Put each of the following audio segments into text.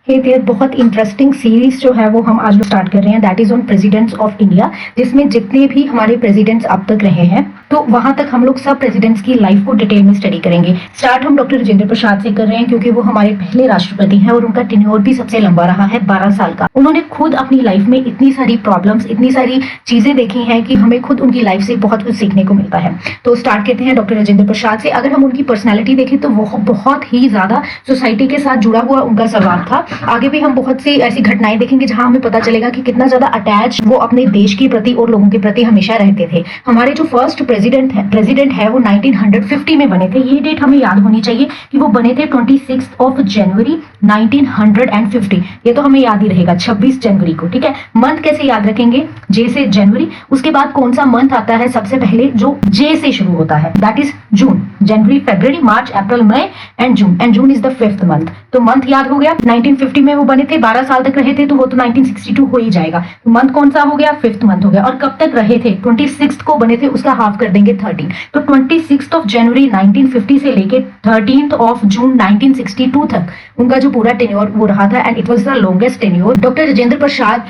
हे there बहुत interesting series जो है वो हम आज स्टार्ट कर रहे हैं, that is on presidents of India, जिसमें जितने भी हमारे प्रेसिडेंट्स अब तक रहे हैं तो वहां तक हम लोग सब प्रेसिडेंट्स की लाइफ को डिटेल में स्टडी करेंगे। स्टार्ट हम डॉक्टर राजेंद्र प्रसाद से कर रहे हैं क्योंकि वो हमारे पहले राष्ट्रपति हैं और उनका टेन्योर भी सबसे लंबा रहा है 12 साल का। उन्होंने खुद अपनी लाइफ में इतनी सारी प्रॉब्लम्स, इतनी सारी चीजें देखी हैं कि हमें खुद उनकी लाइफ से बहुत कुछ सीखने को मिलता है। तो स्टार्ट करते हैं डॉक्टर राजेंद्र प्रसाद से। अगर हम उनकी पर्सनैलिटी देखें तो वो बहुत ही ज्यादा सोसाइटी के साथ जुड़ा हुआ उनका स्वभाव था। आगे भी हम बहुत सी ऐसी घटनाएं देखेंगे जहां हमें पता चलेगा कि कितना ज्यादा अटैच वो अपने देश के प्रति और लोगों के प्रति हमेशा रहते थे। हमारे जो फर्स्ट प्रेसिडेंट है वो 1950 में बने थे। ये डेट हमें याद होनी चाहिए कि वो बने थे 26 ऑफ जनवरी 1950। ये तो हमें याद ही रहेगा 26 जनवरी को, ठीक है। मंथ कैसे याद रखेंगे? जे से जनवरी। उसके बाद कौन सा मंथ आता है सबसे पहले जो जे से शुरू होता है? That is June. January, February, March, April, May and June, and June is the 5th month. तो मंथ याद हो गया। 1950 में वो बने थे, 12 साल तक रहे थे, तो वो तो 1962 हो ही जाएगा। तो मंथ कौन सा हो गया? 5th मंथ हो गया। और कब तक रहे थे? 26 को बने थे, उसका हाफ कर देंगे 13। तो 26 ऑफ जनवरी 1950 से लेके 13 ऑफ जून 1962 तक उनका जो पूरा टेन्योर वो रहा था, and it was the longest tenure. Doctor Rajendra Prasad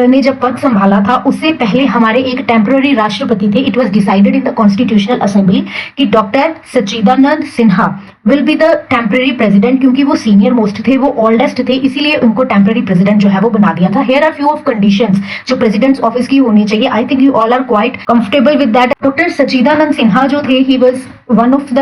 ने जब पद संभाला था उससे पहले हमारे एक टेम्पररी राष्ट्रपति थे। It was decided in the constitutional assembly कि doctor Sachchidanand Sinha will be the temporary president, क्योंकि वो सीनियर मोस्ट थे, वो ओल्डेस्ट थे, इसीलिए उनको टेम्पररी प्रेसिडेंट जो है वो बना दिया था। Here are few of conditions जो प्रेसिडेंट्स ऑफिस की होनी चाहिए। I think you all are quite comfortable with that. Doctor Sachchidanand Sinha जो थे, he was one of the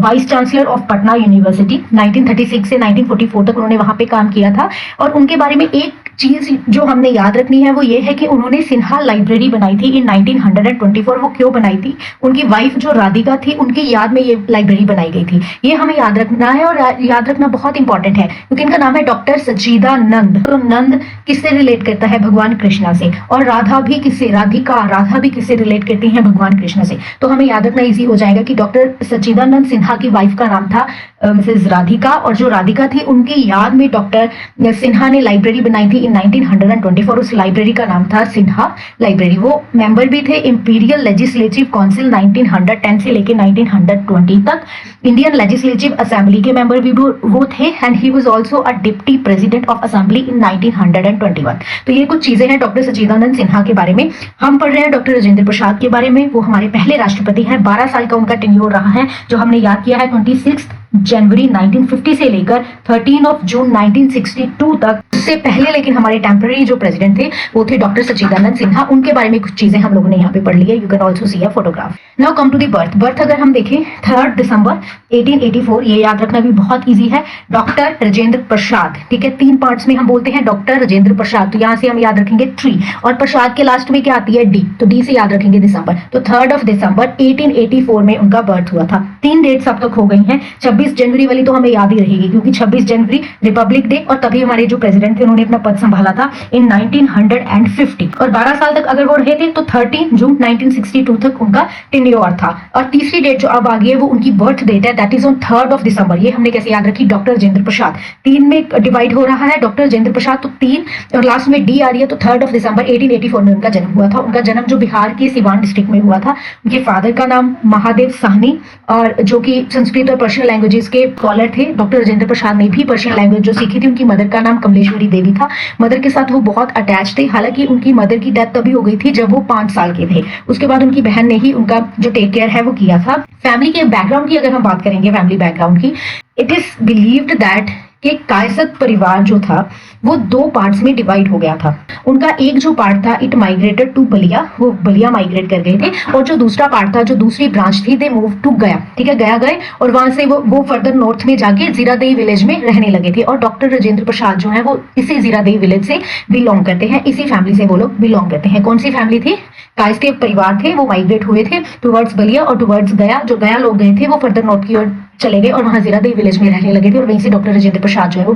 vice chancellor of Patna university. 1936 से 1944 तक उन्होंने वहां पे काम किया था। और उनके बारे में एक चीज जो हमने याद रखनी है वो ये है कि उन्होंने सिन्हा लाइब्रेरी बनाई थी इन 1924। वो क्यों बनाई थी? उनकी वाइफ जो राधिका थी उनकी याद में ये लाइब्रेरी बनाई गई थी। ये हमें याद रखना है, और याद रखना बहुत इंपॉर्टेंट है क्योंकि इनका नाम है डॉक्टर सच्चिदानंद। तो नंद किससे रिलेट करता है? भगवान कृष्णा से। और राधा भी किससे? राधा भी किससे रिलेट करती है? भगवान कृष्ण से। तो हमें याद रखना इजी हो जाएगा कि डॉक्टर सच्चिदानंद सिन्हा की वाइफ का नाम था मिसेज राधिका, और जो राधिका थी उनकी याद में डॉक्टर सिन्हा ने लाइब्रेरी बनाई थी इन 1924। उस लाइब्रेरी का नाम था सिन्हा लाइब्रेरी। वो मेंबर भी थे इंपीरियल लेजिस्लेटिव काउंसिल 1910 से लेके 1920 तक। इंडियन लेजिस्लेटिव असेंबली के मेंबर भी वो थे, and he was also a deputy president of assembly in 1921। तो ये कुछ चीजें हैं डॉक्टर सच्चिदानंद सिन्हा के बारे में। हम पढ़ रहे हैं डॉक्टर राजेंद्र प्रसाद के बारे में। वो हमारे पहले राष्ट्रपति हैं। 12 साल का उनका टेन्योर रहा है, जो हमने याद किया है 26 जनवरी 1950 से लेकर 13 ऑफ जून 1962 तक। उससे पहले लेकिन हमारे टेम्पररी जो प्रेसिडेंट थे वो थे डॉक्टर सच्चिदानंद सिन्हा। उनके बारे में कुछ चीजें हम लोगों ने यहाँ पे पढ़ ली है। You can also see a photograph. Now come to the birth अगर हम देखें 3 दिसंबर 1884, ये याद रखना भी बहुत ईजी है। डॉक्टर राजेंद्र प्रसाद, ठीक है। 3 पार्ट्स में हम बोलते हैं डॉक्टर राजेंद्र प्रसाद, तो यहाँ से हम याद रखेंगे 3, और प्रसाद के लास्ट में क्या आती है? डी, तो डी से याद रखेंगे दिसंबर। तो 3 ऑफ दिसंबर 1884 में उनका बर्थ हुआ था। 3 डेट्स अब तक हो गई हैं। 26 जनवरी वाली तो हमें याद ही रहेगी क्योंकि 26 जनवरी रिपब्लिक डे, और तभी हमारे जो प्रेसिडेंट थे उन्होंने अपना पद संभाला था इन 1950। और 12 साल तक अगर वो रहे थे तो 13 जून 1962 तक उनका टेन्योर था। और तीसरी डेट जो अब आ गई है वो उनकी बर्थ डेट है, that is on 3 of December. ये हमने कैसे याद रखी? डॉक्टर राजेंद्र प्रसाद 3 में डिवाइड हो रहा है डॉक्टर राजेंद्र प्रसाद, तो 3 और लास्ट में डी आ रही है, तो 3 ऑफ दिसंबर 1884 में उनका जन्म हुआ था। उनका जन्म जो बिहार के सिवान डिस्ट्रिक्ट में हुआ था। उनके फादर का नाम महादेव साहनी, और जो कि संस्कृत और पर्शियन लैंग्वेजेस के स्कॉलर थे। डॉक्टर राजेंद्र प्रसाद ने भी पर्शियन लैंग्वेज जो सीखी थी। उनकी मदर का नाम कमलेश्वरी देवी था। मदर के साथ वो बहुत अटैच थे। हालांकि उनकी मदर की डेथ तभी हो गई थी जब वो 5 साल के थे। उसके बाद उनकी बहन ने ही उनका जो टेक केयर है वो किया था। फैमिली के बैकग्राउंड की अगर हम बात करेंगे, फैमिली बैकग्राउंड की, इट इज बिलीव्ड दैट कि कायसथ परिवार जो था वो 2 पार्ट्स में डिवाइड हो गया था। उनका एक जो पार्ट था इट माइग्रेटेड टू बलिया, वो बलिया माइग्रेट कर गए थे। और जो दूसरा पार्ट था, जो दूसरी ब्रांच थी, दे मूव टू गया, ठीक है। गया गए और वहां से वो फर्दर नॉर्थ में जाके जीरादेई विलेज में रहने लगे थे। और डॉक्टर राजेंद्र प्रसाद जो है वो इसी जीरादेई विलेज से बिलोंग करते हैं, इसी फैमिली से वो लोग बिलोंग करते हैं। कौन सी फैमिली थी? कायस्थ परिवार थे। वो माइग्रेट हुए थे टुवर्ड्स बलिया और टुवर्ड्स गया। जो गया लोग गए थे वो फर्दर नॉर्थ की ओर चले गए और वहां जीरादेई विलेज में रहने लगे थे, और वहीं से डॉक्टर राजेंद्र प्रसाद जो है वो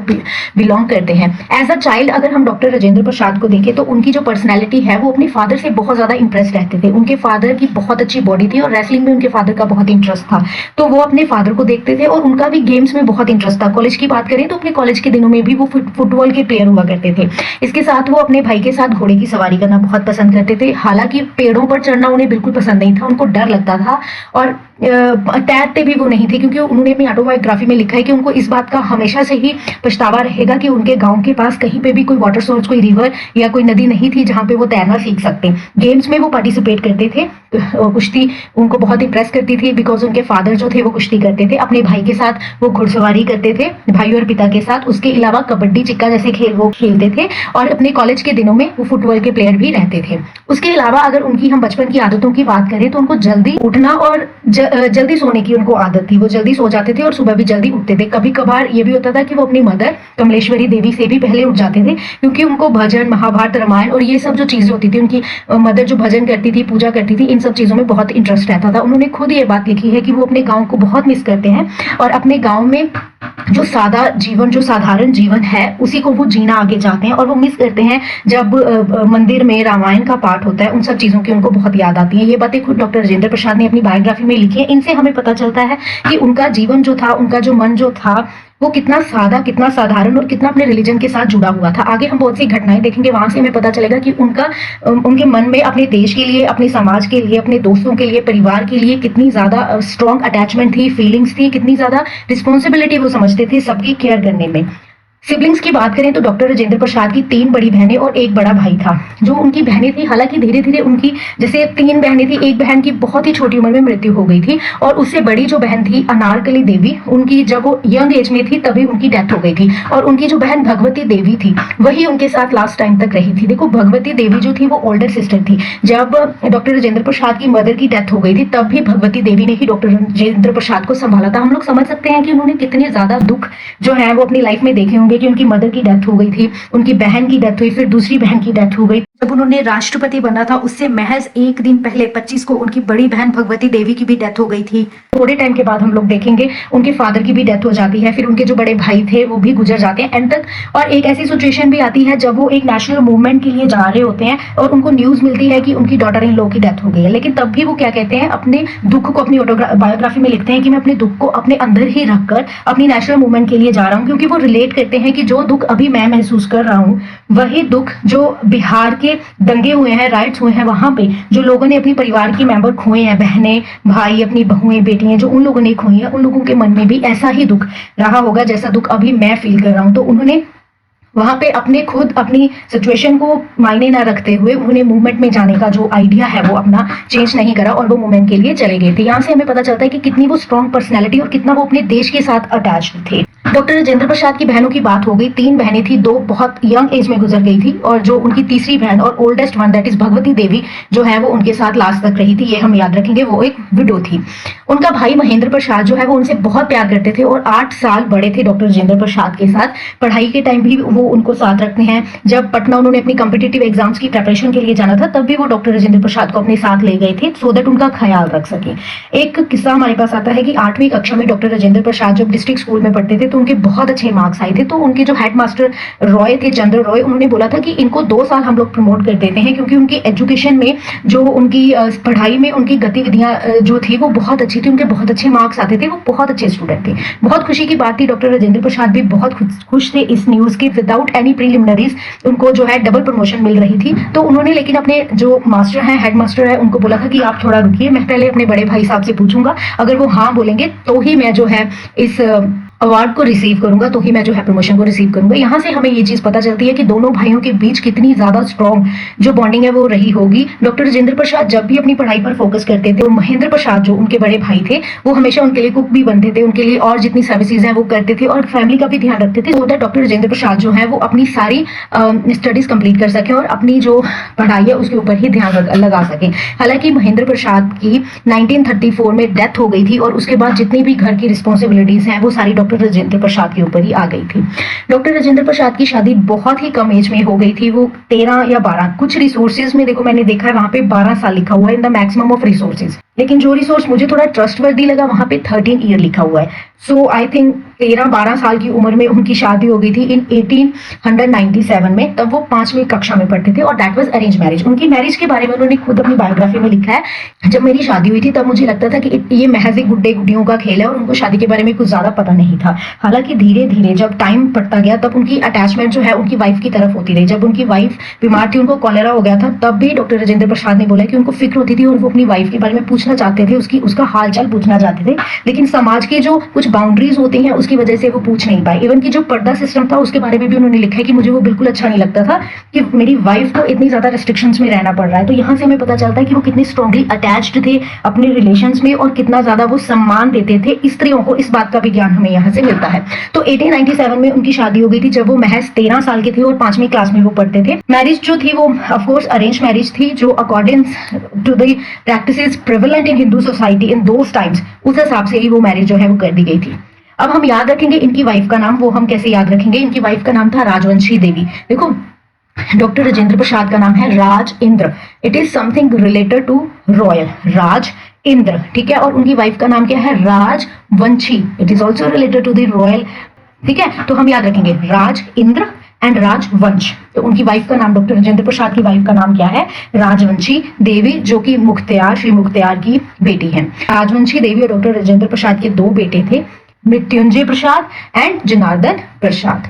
बिलोंग करते हैं। एज अ चाइल्ड अगर हम डॉक्टर राजेंद्र प्रसाद को देखें तो उनकी जो पर्सनैलिटी है वो अपने फादर से बहुत ज्यादा इंप्रेस रहते थे। उनके फादर की बहुत अच्छी बॉडी थी और रेसलिंग में उनके फादर का बहुत इंटरेस्ट था, तो वो अपने फादर को देखते थे। और उनका भी गेम्स में बहुत इंटरेस्ट था। कॉलेज की बात करें तो अपने कॉलेज के दिनों में भी वो फुटबॉल के प्लेयर हुआ करते थे। इसके साथ वो अपने भाई के साथ घोड़े की सवारी करना बहुत पसंद करते थे। हालांकि पेड़ों पर चढ़ना उन्हें बिल्कुल पसंद नहीं था, उनको डर लगता था। और तैरते भी वो नहीं थे, क्योंकि उन्होंने अपनी ऑटोबायोग्राफी में लिखा है कि उनको इस बात का हमेशा से ही पछतावा रहेगा कि उनके गांव के पास कहीं पे भी कोई वाटर सोर्स, कोई रिवर या कोई नदी नहीं थी जहां पे वो तैरना सीख सकते। गेम्स में वो पार्टिसिपेट करते थे, कुश्ती उनको बहुत इंप्रेस करती थी, बिकॉज उनके फादर जो थे वो कुश्ती करते थे। अपने भाई के साथ वो घुड़सवारी करते थे, भाई और पिता के साथ। उसके अलावा कबड्डी, चिक्का जैसे खेल वो खेलते थे, और अपने कॉलेज के दिनों में वो फुटबॉल के प्लेयर भी रहते थे। उसके अलावा अगर उनकी हम बचपन की आदतों की बात करें तो उनको जल्दी उठना और जल्दी सोने की उनको आदत थी। वो जल्दी सो जाते थे और सुबह भी जल्दी उठते थे। कभी कभार ये भी होता था कि वो अपनी मदर कमलेश्वरी देवी से भी पहले उठ जाते थे, क्योंकि उनको भजन, महाभारत, रामायण और ये सब जो चीजें होती थी, उनकी मदर जो भजन करती थी, पूजा करती थी, इन सब चीजों में बहुत इंटरेस्ट रहता था। उन्होंने खुद ये बात लिखी है कि वो अपने गाँव को बहुत मिस करते हैं, और अपने गाँव में जो सादा जीवन, जो साधारण जीवन है, उसी को वो जीना आगे चाहते हैं। और वो मिस करते हैं जब मंदिर में रामायण का पाठ होता है, उन सब चीजों की उनको बहुत याद आती है। ये बातें खुद डॉक्टर राजेंद्र प्रसाद ने अपनी बायोग्राफी में लिखी है। इनसे हमें पता चलता है कि उनका जीवन जो था, उनका जो मन जो था, वो कितना सादा, कितना साधारण और कितना अपने रिलीजन के साथ जुड़ा हुआ था। आगे हम बहुत सी घटनाएं देखेंगे, वहां से हमें पता चलेगा कि उनके मन में अपने देश के लिए, अपने समाज के लिए, अपने दोस्तों के लिए, परिवार के लिए कितनी ज्यादा स्ट्रॉन्ग अटैचमेंट थी, फीलिंग्स थी, कितनी ज्यादा रिस्पॉन्सिबिलिटी वो समझते थे सबकी केयर करने में। सिबलिंग्स की बात करें तो डॉक्टर राजेंद्र प्रसाद की 3 बड़ी बहनें और 1 बड़ा भाई था। जो उनकी बहनें थी, हालांकि धीरे धीरे उनकी, जैसे 3 बहनें थी, एक बहन की बहुत ही छोटी उम्र में मृत्यु हो गई थी, और उससे बड़ी जो बहन थी अनारकली देवी, उनकी जब वो यंग एज में थी तभी उनकी डेथ हो गई थी। और उनकी जो बहन भगवती देवी थी, वही उनके साथ लास्ट टाइम तक रही थी। देखो, भगवती देवी जो थी वो ओल्डर सिस्टर थी। जब डॉक्टर राजेंद्र प्रसाद की मदर की डेथ हो गई थी, तब भी भगवती देवी ने ही डॉक्टर राजेंद्र प्रसाद को संभाला था। हम लोग समझ सकते हैं कि उन्होंने कितने ज्यादा दुख जो है वो अपनी लाइफ में देखे होंगे, कि उनकी मदर की डेथ हो गई थी, उनकी बहन की डेथ हुई, फिर दूसरी बहन की डेथ हो गई। जब उन्होंने राष्ट्रपति बना था, उससे महज एक दिन पहले 25 को उनकी बड़ी बहन भगवती देवी की भी डेथ हो गई थी। थोड़े टाइम के बाद हम लोग देखेंगे उनके फादर की भी डेथ हो जाती है, फिर उनके जो बड़े भाई थे वो भी गुजर जाते हैं एंड तक। और एक ऐसी सिचुएशन भी आती है जब वो एक नेशनल मूवमेंट के लिए जा रहे होते हैं और उनको न्यूज मिलती है कि उनकी डॉटर इन लॉ की डेथ हो गई है। लेकिन तब भी वो क्या कहते हैं, अपने दुख को, अपनी बायोग्राफी में लिखते हैं कि मैं अपने दुख को अपने अंदर ही रखकर अपनी नेशनल मूवमेंट के लिए जा रहा हूँ, क्योंकि वो रिलेट करते हैं कि जो दुख अभी मैं महसूस कर रहा हूँ, वही दुख जो बिहार के दंगे हुए हैं, राइट्स हुए हैं, वहां पे जो लोगों ने अपनी परिवार की मेंबर खोए हैं, बहनें, भाई, अपनी बहुएं, बेटियां, जो उन लोगों ने खोई हैं, उन लोगों के मन में भी ऐसा ही दुख रहा होगा जैसा दुख अभी मैं फील कर रहा हूं। तो उन्होंने वहां पे अपने खुद अपनी सिचुएशन को मायने ना रखते हुए उन्हें मूवमेंट में जाने का जो आइडिया है वो अपना चेंज नहीं करा और वो मूवमेंट के लिए चले गए थे। यहाँ से हमें पता चलता है कि कितनी वो स्ट्रॉन्ग पर्सनैलिटी और कितना वो अपने देश के साथ अटैच थे। डॉक्टर राजेंद्र प्रसाद की बहनों की बात हो गई। 3 बहनें थी, 2 बहुत यंग एज में गुजर गई थी, और जो उनकी तीसरी बहन और oldest one, that is Bhagwati Devi, जो है वो उनके साथ लास्ट तक रही थी। ये हम याद रखेंगे, वो एक विडो थी। उनका भाई महेंद्र प्रसाद जो है वो उनसे बहुत प्यार करते थे और 8 साल बड़े थे डॉक्टर राजेंद्र प्रसाद के साथ। पढ़ाई के टाइम भी वो उनको साथ रखते हैं। जब पटना उन्होंने अपनी कॉम्पिटिटिव एग्जाम्स की प्रिपरेशन के लिए जाना था, तब भी वो डॉक्टर राजेंद्र प्रसाद को अपने साथ ले गए थे, सो दैट उनका ख्याल रख सके। एक किस्सा हमारे पास आता है कि 8वीं कक्षा में डॉक्टर राजेंद्र प्रसाद जब डिस्ट्रिक्ट स्कूल में पढ़ते थे तो उनके बहुत अच्छे मार्क्स आए थे। तो उनके जो हेड मास्टर रॉय थे, चंद्र रॉय, उन्होंने बोला था कि इनको 2 साल हम लोग प्रमोट कर देते हैं, क्योंकि उनकी एजुकेशन में, जो उनकी पढ़ाई में उनकी गतिविधियां जो थी वो बहुत अच्छी थी, उनके बहुत अच्छे मार्क्स आते थे, वो बहुत अच्छे स्टूडेंट थे। बहुत खुशी की बात थी, डॉक्टर राजेंद्र प्रसाद भी बहुत खुश थे इस न्यूज के। विदाउट एनी प्रीलिमिनरीज उनको जो है डबल प्रमोशन मिल रही थी। तो उन्होंने लेकिन अपने जो मास्टर हैं, हेड मास्टर है, उनको बोला था कि आप थोड़ा रुकिए, मैं पहले अपने बड़े भाई साहब से पूछूंगा, अगर वो हाँ बोलेंगे तो ही मैं जो है इस अवार्ड को रिसीव करूंगा, तो ही मैं जो है प्रमोशन को रिसीव करूंगा। यहाँ से हमें ये चीज पता चलती है कि दोनों भाइयों के बीच कितनी ज्यादा स्ट्रॉन्ग जो बॉन्डिंग है वो रही होगी। डॉक्टर राजेंद्र प्रसाद जब भी अपनी पढ़ाई पर फोकस करते थे, और महेंद्र प्रसाद जो उनके बड़े भाई थे, वो हमेशा उनके लिए कुक भी बनते थे, उनके लिए और जितनी सर्विसेज हैं वो करते थे और फैमिली का भी ध्यान रखते थे, सो दैट डॉक्टर राजेंद्र प्रसाद जो है वो अपनी सारी स्टडीज कंप्लीट कर सके और अपनी जो पढ़ाई है उसके ऊपर ही ध्यान लगा सके। हालांकि महेंद्र प्रसाद की 1934 में डेथ हो गई थी, और उसके बाद जितनी भी घर की रिस्पॉन्सिबिलिटीज हैं वो सारी डॉक्टर राजेंद्र प्रसाद के ऊपर ही आ गई थी। डॉक्टर राजेंद्र प्रसाद की शादी बहुत ही कम एज में हो गई थी, वो 13 या 12, कुछ रिसोर्सेज में देखो मैंने देखा है वहां पे 12 साल लिखा हुआ है in the maximum of resources, लेकिन जो रिसोर्स मुझे थोड़ा ट्रस्टवर्दी लगा वहां पे 13 ईयर लिखा हुआ है। सो आई थिंक 13-12 साल की उम्र में उनकी शादी हो गई थी इन 1897 में, तब वो 5वीं कक्षा में पढ़ते थे, और दैट वाज अरेंज मैरिज। उनकी मैरिज के बारे में उन्होंने खुद अपनी बायोग्राफी में लिखा है, जब मेरी शादी हुई थी तब मुझे लगता था कि ये महज एक गुड्डे गुड्डियों का खेल है और उनको शादी के बारे में कुछ ज्यादा पता नहीं था। हालांकि धीरे धीरे जब टाइम पड़ता गया तब उनकी अटैचमेंट जो है उनकी वाइफ की तरफ होती रही। जब उनकी वाइफ बीमार थी, उनको कॉलेरा हो गया था, तब भी डॉक्टर राजेंद्र प्रसाद ने बोला कि उनको फिक्र होती थी और वो अपनी वाइफ के बारे में पूछना पूछना चाहते थे, उसका हालचाल पूछना चाहते थे, लेकिन समाज के जो कुछ बाउंड्रीज होती हैं उसकी वजह से वो पूछ नहीं पाए। इवन की जो पर्दा सिस्टम था उसके बारे में भी उन्होंने लिखा है कि मुझे वो बिल्कुल अच्छा नहीं लगता था कि मेरी वाइफ को इतनी ज्यादा रेस्ट्रिक्शंस में रहना पड़ रहा है। तो यहाँ से हमें पता चलता है कि वो कितने स्ट्रांगली अटैच्ड थे अपने रिलेशंस में और कितना ज्यादा वो सम्मान देते थे स्त्रियों को। इस बात का भी ज्ञान हमें यहाँ से मिलता है। तो 1897 में उनकी शादी हो गई थी जब वो महज 13 साल के थे और 5वीं क्लास में वो पढ़ते थे। मैरिज जो थी वो ऑफकोर्स अरेंज मैरिज थी, जो according to the practices prevalent in Hindu society in those times, उस हिसाब से ही वो मैरिज जो है वो कर दी गई थी। अब हम याद रखेंगे इनकी वाइफ का नाम, वो हम कैसे याद रखेंगे? इनकी वाइफ का नाम था राजवंशी देवी। देखो, डॉक्टर राजेंद्र प्रसाद का नाम है Raj Indra. It is something related to royal, Raj Indra, ठीक है। और उनकी वाइफ का नाम क्या है? Rajvanshi. It is also related to the royal, ठीक है। तो हम याद रखेंगे राज इंद्र एंड राजवंश। तो उनकी वाइफ का नाम, डॉक्टर राजेंद्र प्रसाद की वाइफ का नाम क्या है? राजवंशी देवी, जो कि मुख्तियार, श्री मुख्तियार की बेटी है। राजवंशी देवी और डॉक्टर राजेंद्र प्रसाद के 2 बेटे थे, मृत्युंजय प्रसाद एंड जनार्दन प्रसाद।